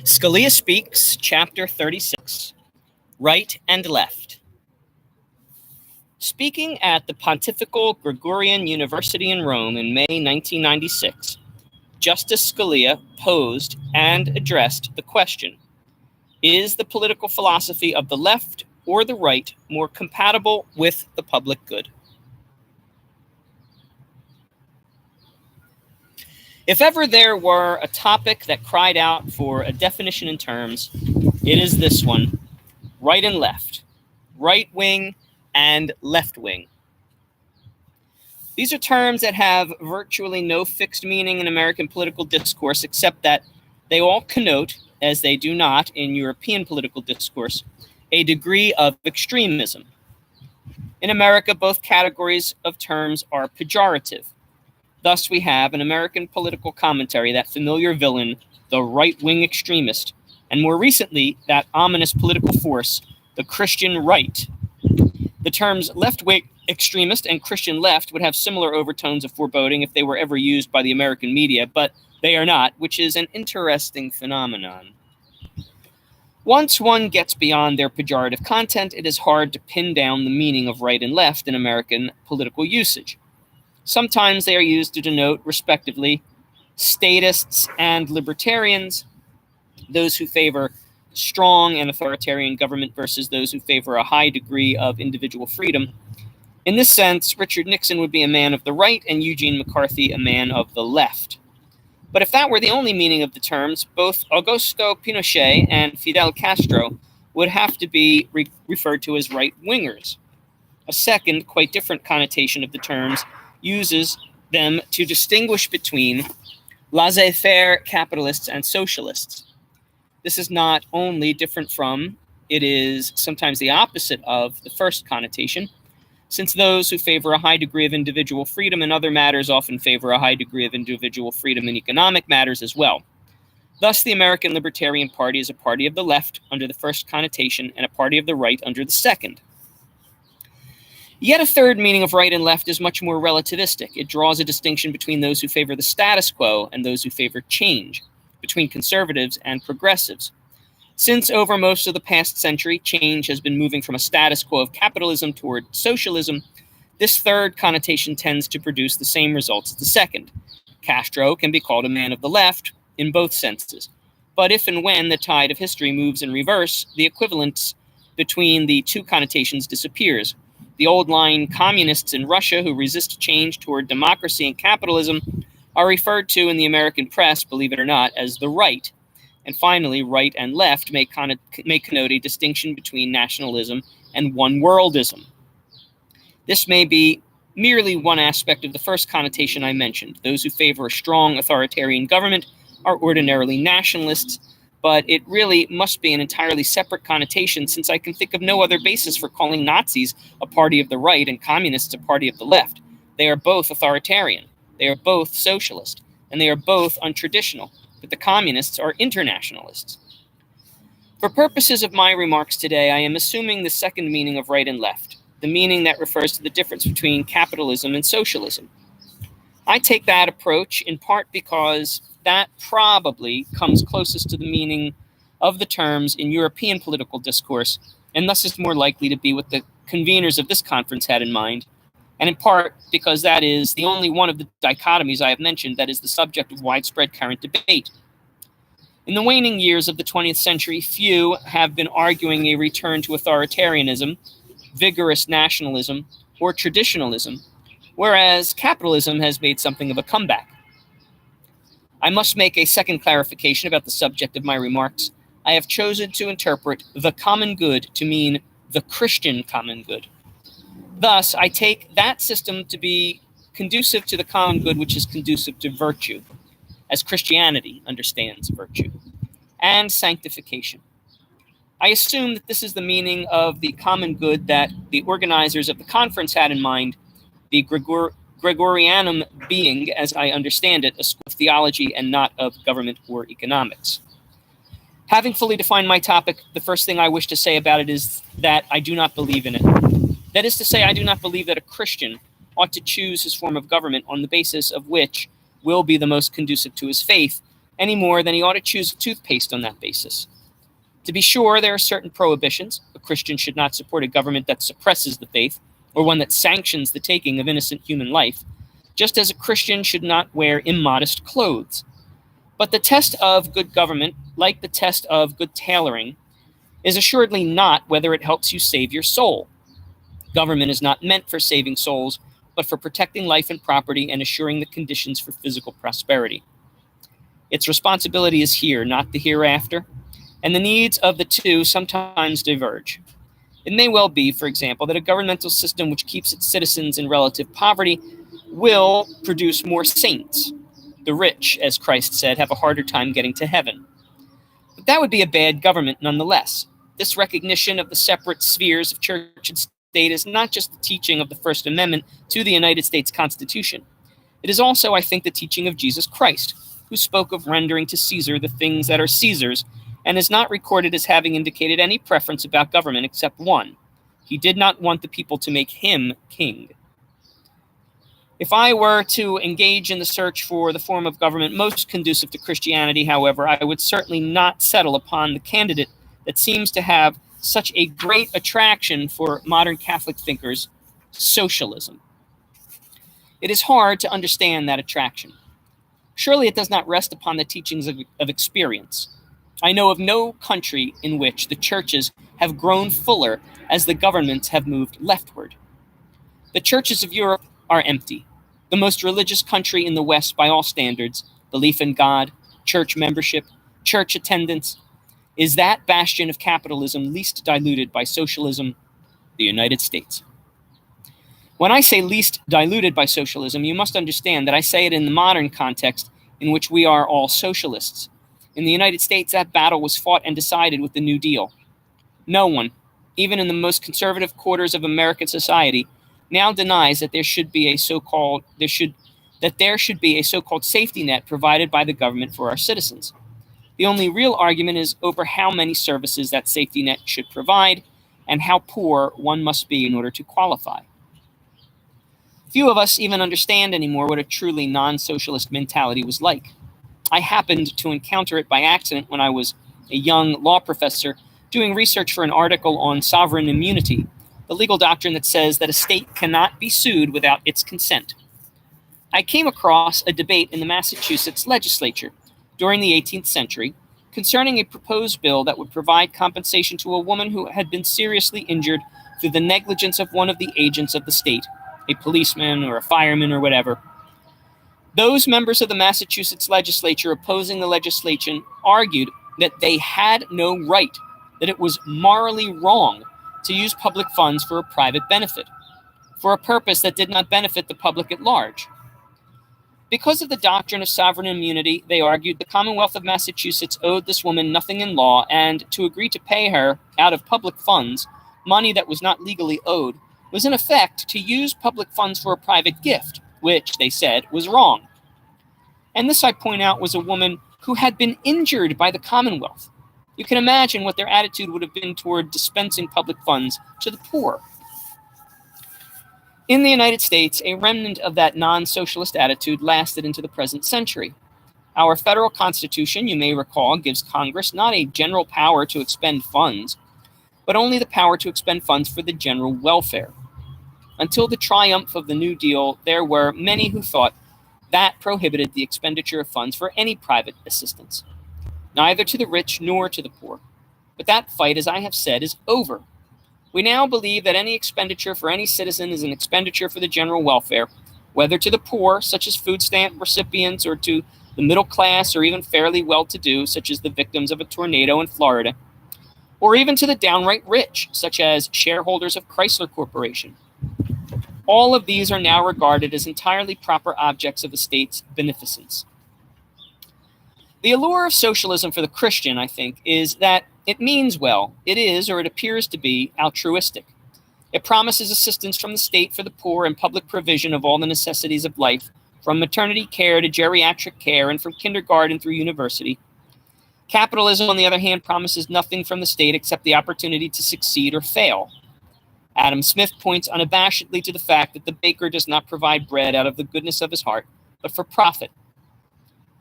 Scalia Speaks, Chapter 36, Right and Left. Speaking at the Pontifical Gregorian University in Rome in May 1996, Justice Scalia posed and addressed the question, is the political philosophy of the left or the right more compatible with the public good? If ever there were a topic that cried out for a definition in terms, it is this one: right and left, right wing and left wing. These are terms that have virtually no fixed meaning in American political discourse, except that they all connote, as they do not in European political discourse, a degree of extremism. In America, both categories of terms are pejorative. Thus, we have an American political commentary, that familiar villain, the right-wing extremist, and more recently, that ominous political force, the Christian right. The terms left-wing extremist and Christian left would have similar overtones of foreboding if they were ever used by the American media, but they are not, which is an interesting phenomenon. Once one gets beyond their pejorative content, it is hard to pin down the meaning of right and left in American political usage. Sometimes they are used to denote, respectively, statists and libertarians, those who favor strong and authoritarian government versus those who favor a high degree of individual freedom. In this sense, Richard Nixon would be a man of the right and Eugene McCarthy a man of the left. But if that were the only meaning of the terms, both Augusto Pinochet and Fidel Castro would have to be referred to as right-wingers. A second, quite different connotation of the terms uses them to distinguish between laissez-faire capitalists and socialists. This is not only different from, it is sometimes the opposite of the first connotation, since those who favor a high degree of individual freedom in other matters often favor a high degree of individual freedom in economic matters as well. Thus, the American Libertarian Party is a party of the left under the first connotation and a party of the right under the second. Yet a third meaning of right and left is much more relativistic. It draws a distinction between those who favor the status quo and those who favor change, between conservatives and progressives. Since over most of the past century, change has been moving from a status quo of capitalism toward socialism, this third connotation tends to produce the same results as the second. Castro can be called a man of the left in both senses. But if and when the tide of history moves in reverse, the equivalence between the two connotations disappears. The old line communists in Russia who resist change toward democracy and capitalism are referred to in the American press, believe it or not, as the right. And finally, right and left may connote a distinction between nationalism and one-worldism. This may be merely one aspect of the first connotation I mentioned. Those who favor a strong authoritarian government are ordinarily nationalists, but it really must be an entirely separate connotation, since I can think of no other basis for calling Nazis a party of the right and communists a party of the left. They are both authoritarian, they are both socialist, and they are both untraditional, but the communists are internationalists. For purposes of my remarks today, I am assuming the second meaning of right and left, the meaning that refers to the difference between capitalism and socialism. I take that approach in part because that probably comes closest to the meaning of the terms in European political discourse, and thus is more likely to be what the conveners of this conference had in mind, and in part because that is the only one of the dichotomies I have mentioned that is the subject of widespread current debate. In the waning years of the 20th century, few have been arguing a return to authoritarianism, vigorous nationalism, or traditionalism, whereas capitalism has made something of a comeback. I must make a second clarification about the subject of my remarks. I have chosen to interpret the common good to mean the Christian common good. Thus, I take that system to be conducive to the common good, which is conducive to virtue, as Christianity understands virtue, and sanctification. I assume that this is the meaning of the common good that the organizers of the conference had in mind, the Gregorianum being, as I understand it, a school of theology and not of government or economics. Having fully defined my topic, the first thing I wish to say about it is that I do not believe in it. That is to say, I do not believe that a Christian ought to choose his form of government on the basis of which will be the most conducive to his faith, any more than he ought to choose toothpaste on that basis. To be sure, there are certain prohibitions. A Christian should not support a government that suppresses the faith, or one that sanctions the taking of innocent human life, just as a Christian should not wear immodest clothes. But the test of good government, like the test of good tailoring, is assuredly not whether it helps you save your soul. Government is not meant for saving souls, but for protecting life and property and assuring the conditions for physical prosperity. Its responsibility is here, not the hereafter, and the needs of the two sometimes diverge. It may well be, for example, that a governmental system which keeps its citizens in relative poverty will produce more saints. The rich, as Christ said, have a harder time getting to heaven. But that would be a bad government nonetheless. This recognition of the separate spheres of church and state is not just the teaching of the First Amendment to the United States Constitution. It is also, I think, the teaching of Jesus Christ, who spoke of rendering to Caesar the things that are Caesar's, and is not recorded as having indicated any preference about government except one. He did not want the people to make him king. If I were to engage in the search for the form of government most conducive to Christianity, however, I would certainly not settle upon the candidate that seems to have such a great attraction for modern Catholic thinkers, socialism. It is hard to understand that attraction. Surely it does not rest upon the teachings of experience. I know of no country in which the churches have grown fuller as the governments have moved leftward. The churches of Europe are empty. The most religious country in the West by all standards, belief in God, church membership, church attendance, is that bastion of capitalism least diluted by socialism, the United States. When I say least diluted by socialism, you must understand that I say it in the modern context in which we are all socialists. In the United States, that battle was fought and decided with the New Deal. No one, even in the most conservative quarters of American society, now denies that there should be a so-called safety net provided by the government for our citizens. The only real argument is over how many services that safety net should provide and how poor one must be in order to qualify. Few of us even understand anymore what a truly non-socialist mentality was like. I happened to encounter it by accident when I was a young law professor doing research for an article on sovereign immunity, the legal doctrine that says that a state cannot be sued without its consent. I came across a debate in the Massachusetts legislature during the 18th century concerning a proposed bill that would provide compensation to a woman who had been seriously injured through the negligence of one of the agents of the state, a policeman or a fireman or whatever. Those members of the Massachusetts legislature opposing the legislation argued that they had no right, that it was morally wrong to use public funds for a private benefit, for a purpose that did not benefit the public at large. Because of the doctrine of sovereign immunity, they argued the Commonwealth of Massachusetts owed this woman nothing in law, and to agree to pay her out of public funds money that was not legally owed was in effect to use public funds for a private gift, which, they said, was wrong. And this, I point out, was a woman who had been injured by the Commonwealth. You can imagine what their attitude would have been toward dispensing public funds to the poor. In the United States, a remnant of that non-socialist attitude lasted into the present century. Our federal Constitution, you may recall, gives Congress not a general power to expend funds, but only the power to expend funds for the general welfare. Until the triumph of the New Deal, there were many who thought that prohibited the expenditure of funds for any private assistance, neither to the rich nor to the poor. But that fight, as I have said, is over. We now believe that any expenditure for any citizen is an expenditure for the general welfare, whether to the poor, such as food stamp recipients, or to the middle class, or even fairly well-to-do, such as the victims of a tornado in Florida, or even to the downright rich, such as shareholders of Chrysler Corporation. All of these are now regarded as entirely proper objects of the state's beneficence. The allure of socialism for the Christian, I think, is that it means well. It is, or it appears to be, altruistic. It promises assistance from the state for the poor and public provision of all the necessities of life, from maternity care to geriatric care and from kindergarten through university. Capitalism, on the other hand, promises nothing from the state except the opportunity to succeed or fail. Adam Smith points unabashedly to the fact that the baker does not provide bread out of the goodness of his heart, but for profit.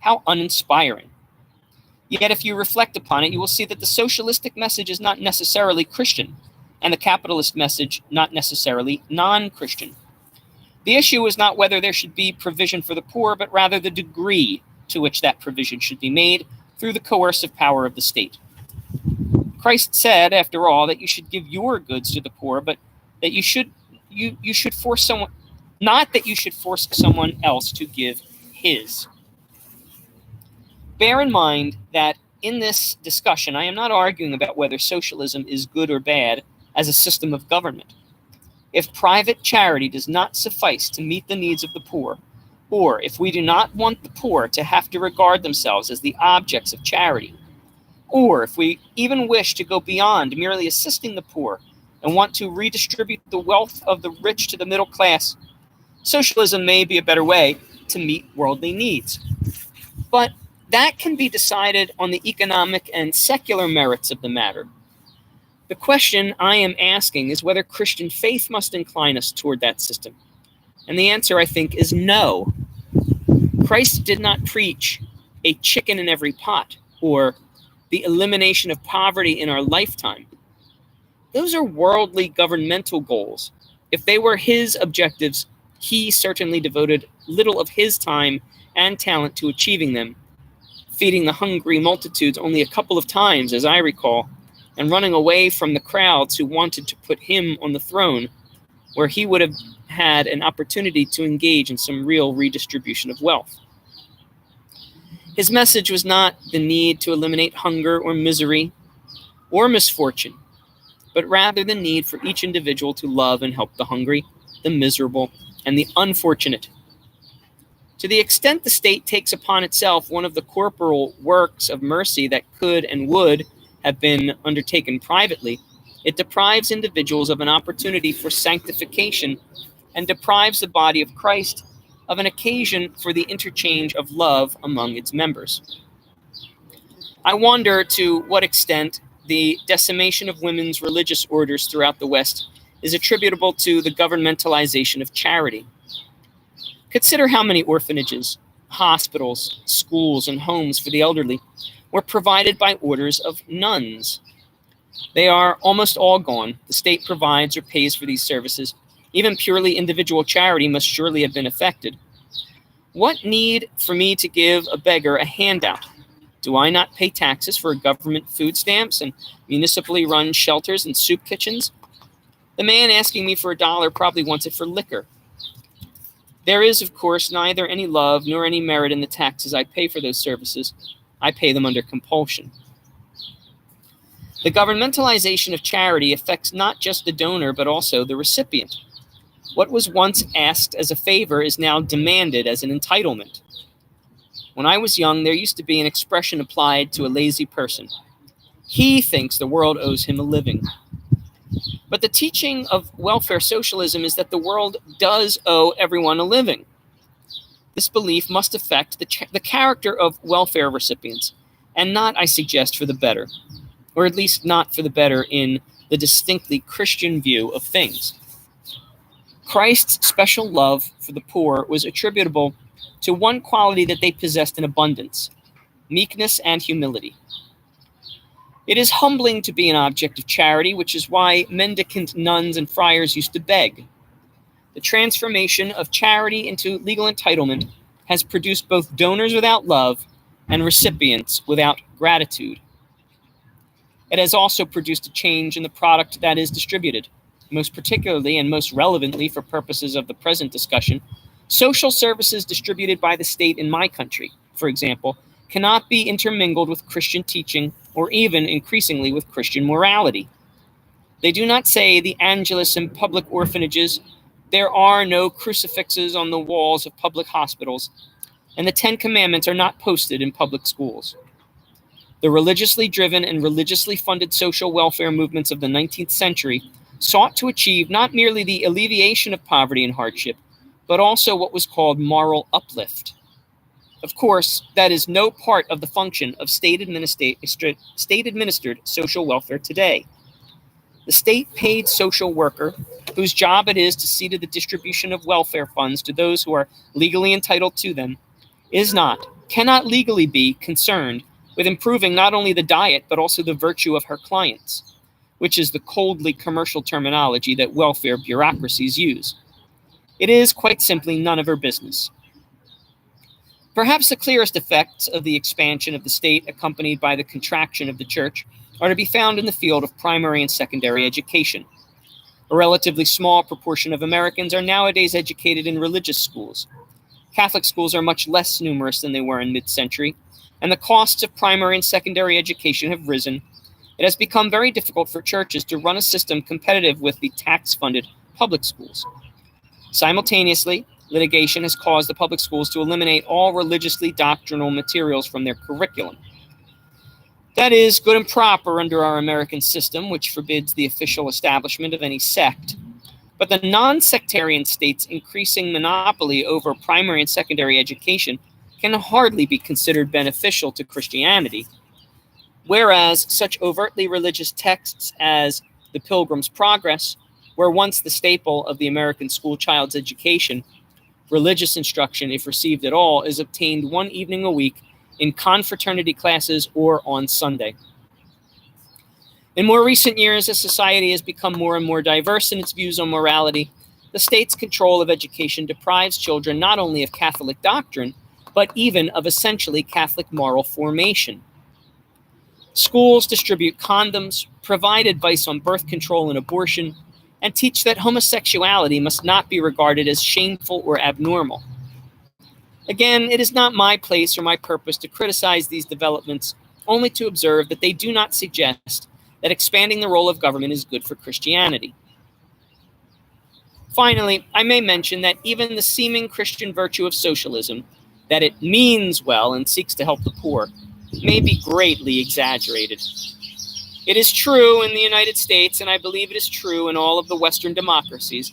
How uninspiring. Yet if you reflect upon it, you will see that the socialistic message is not necessarily Christian, and the capitalist message not necessarily non-Christian. The issue is not whether there should be provision for the poor, but rather the degree to which that provision should be made through the coercive power of the state. Christ said, after all, that you should give your goods to the poor, but that you should force someone, not that you should force someone else to give his. Bear in mind that in this discussion, I am not arguing about whether socialism is good or bad as a system of government. If private charity does not suffice to meet the needs of the poor, or if we do not want the poor to have to regard themselves as the objects of charity, or if we even wish to go beyond merely assisting the poor and want to redistribute the wealth of the rich to the middle class, socialism may be a better way to meet worldly needs. But that can be decided on the economic and secular merits of the matter. The question I am asking is whether Christian faith must incline us toward that system. And the answer, I think, is no. Christ did not preach a chicken in every pot or the elimination of poverty in our lifetime. Those are worldly governmental goals. If they were his objectives, he certainly devoted little of his time and talent to achieving them, feeding the hungry multitudes only a couple of times, as I recall, and running away from the crowds who wanted to put him on the throne, where he would have had an opportunity to engage in some real redistribution of wealth. His message was not the need to eliminate hunger or misery or misfortune, but rather the need for each individual to love and help the hungry, the miserable, and the unfortunate. To the extent the state takes upon itself one of the corporal works of mercy that could and would have been undertaken privately, it deprives individuals of an opportunity for sanctification and deprives the body of Christ of an occasion for the interchange of love among its members. I wonder to what extent the decimation of women's religious orders throughout the West is attributable to the governmentalization of charity. Consider how many orphanages, hospitals, schools, and homes for the elderly were provided by orders of nuns. They are almost all gone. The state provides or pays for these services. Even purely individual charity must surely have been affected. What need for me to give a beggar a handout? Do I not pay taxes for government food stamps and municipally run shelters and soup kitchens? The man asking me for $1 probably wants it for liquor. There is, of course, neither any love nor any merit in the taxes I pay for those services. I pay them under compulsion. The governmentalization of charity affects not just the donor, but also the recipient. What was once asked as a favor is now demanded as an entitlement. When I was young, there used to be an expression applied to a lazy person. He thinks the world owes him a living. But the teaching of welfare socialism is that the world does owe everyone a living. This belief must affect the character of welfare recipients, and not, I suggest, for the better, or at least not for the better in the distinctly Christian view of things. Christ's special love for the poor was attributable to one quality that they possessed in abundance: meekness and humility. It is humbling to be an object of charity, which is why mendicant nuns and friars used to beg. The transformation of charity into legal entitlement has produced both donors without love and recipients without gratitude. It has also produced a change in the product that is distributed. Most particularly and most relevantly for purposes of the present discussion, social services distributed by the state in my country, for example, cannot be intermingled with Christian teaching or even increasingly with Christian morality. They do not say the Angelus in public orphanages, there are no crucifixes on the walls of public hospitals, and the 10 Commandments are not posted in public schools. The religiously driven and religiously funded social welfare movements of the 19th century sought to achieve not merely the alleviation of poverty and hardship, but also what was called moral uplift. Of course, that is no part of the function of state-administered social welfare today. The state-paid social worker, whose job it is to see to the distribution of welfare funds to those who are legally entitled to them, cannot legally be concerned with improving not only the diet but also the virtue of her clients, which is the coldly commercial terminology that welfare bureaucracies use. It is, quite simply, none of her business. Perhaps the clearest effects of the expansion of the state accompanied by the contraction of the church are to be found in the field of primary and secondary education. A relatively small proportion of Americans are nowadays educated in religious schools. Catholic schools are much less numerous than they were in mid-century, and the costs of primary and secondary education have risen. It has become very difficult for churches to run a system competitive with the tax-funded public schools. Simultaneously, litigation has caused the public schools to eliminate all religiously doctrinal materials from their curriculum. That is good and proper under our American system, which forbids the official establishment of any sect. But the non-sectarian state's increasing monopoly over primary and secondary education can hardly be considered beneficial to Christianity, whereas such overtly religious texts as The Pilgrim's Progress were once the staple of the American school child's education. Religious instruction, if received at all, is obtained one evening a week in confraternity classes or on Sunday. In more recent years, as society has become more and more diverse in its views on morality, the state's control of education deprives children not only of Catholic doctrine, but even of essentially Catholic moral formation. Schools distribute condoms, provide advice on birth control and abortion, and teach that homosexuality must not be regarded as shameful or abnormal. Again, it is not my place or my purpose to criticize these developments, only to observe that they do not suggest that expanding the role of government is good for Christianity. Finally, I may mention that even the seeming Christian virtue of socialism, that it means well and seeks to help the poor, may be greatly exaggerated. It is true in the United States, and I believe it is true in all of the Western democracies,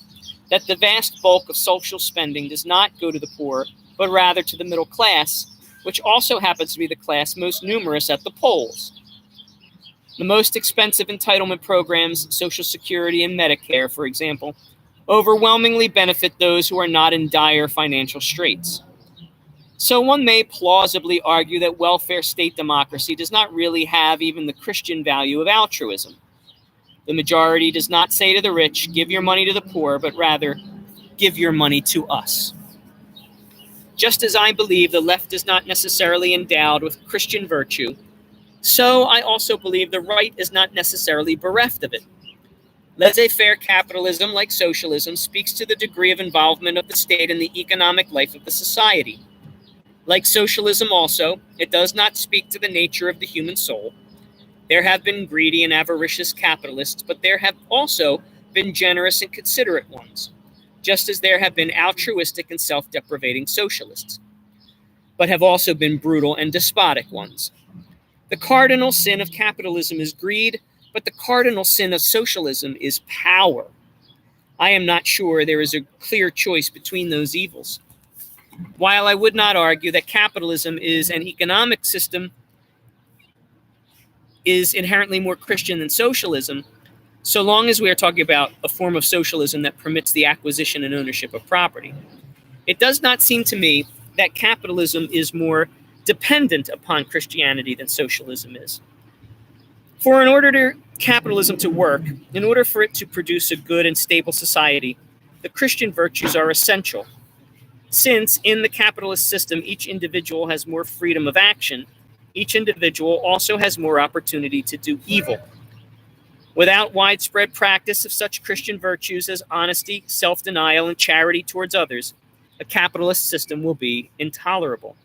that the vast bulk of social spending does not go to the poor, but rather to the middle class, which also happens to be the class most numerous at the polls. The most expensive entitlement programs, Social Security and Medicare, for example, overwhelmingly benefit those who are not in dire financial straits. So one may plausibly argue that welfare state democracy does not really have even the Christian value of altruism. The majority does not say to the rich, give your money to the poor, but rather, give your money to us. Just as I believe the left is not necessarily endowed with Christian virtue, so I also believe the right is not necessarily bereft of it. Laissez-faire capitalism, like socialism, speaks to the degree of involvement of the state in the economic life of the society. Like socialism also, it does not speak to the nature of the human soul. There have been greedy and avaricious capitalists, but there have also been generous and considerate ones, just as there have been altruistic and self-deprivating socialists, but have also been brutal and despotic ones. The cardinal sin of capitalism is greed, but the cardinal sin of socialism is power. I am not sure there is a clear choice between those evils. While I would not argue that capitalism is an economic system is inherently more Christian than socialism, so long as we are talking about a form of socialism that permits the acquisition and ownership of property, it does not seem to me that capitalism is more dependent upon Christianity than socialism is. For in order for capitalism to work, in order for it to produce a good and stable society, the Christian virtues are essential. Since in the capitalist system each individual has more freedom of action, each individual also has more opportunity to do evil. Without widespread practice of such Christian virtues as honesty, self-denial, and charity towards others, a capitalist system will be intolerable.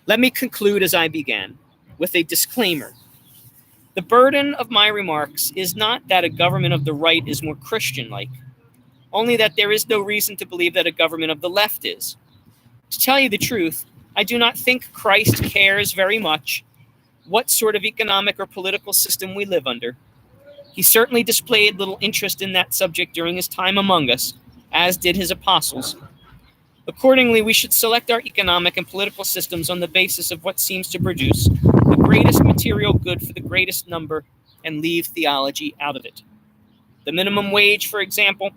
Let me conclude as I began, with a disclaimer. The burden of my remarks is not that a government of the right is more Christian-like, only that there is no reason to believe that a government of the left is. To tell you the truth, I do not think Christ cares very much what sort of economic or political system we live under. He certainly displayed little interest in that subject during his time among us, as did his apostles. Accordingly, we should select our economic and political systems on the basis of what seems to produce the greatest material good for the greatest number and leave theology out of it. The minimum wage, for example,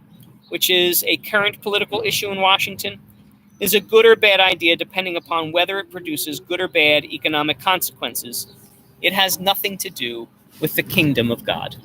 which is a current political issue in Washington, is a good or bad idea depending upon whether it produces good or bad economic consequences. It has nothing to do with the kingdom of God.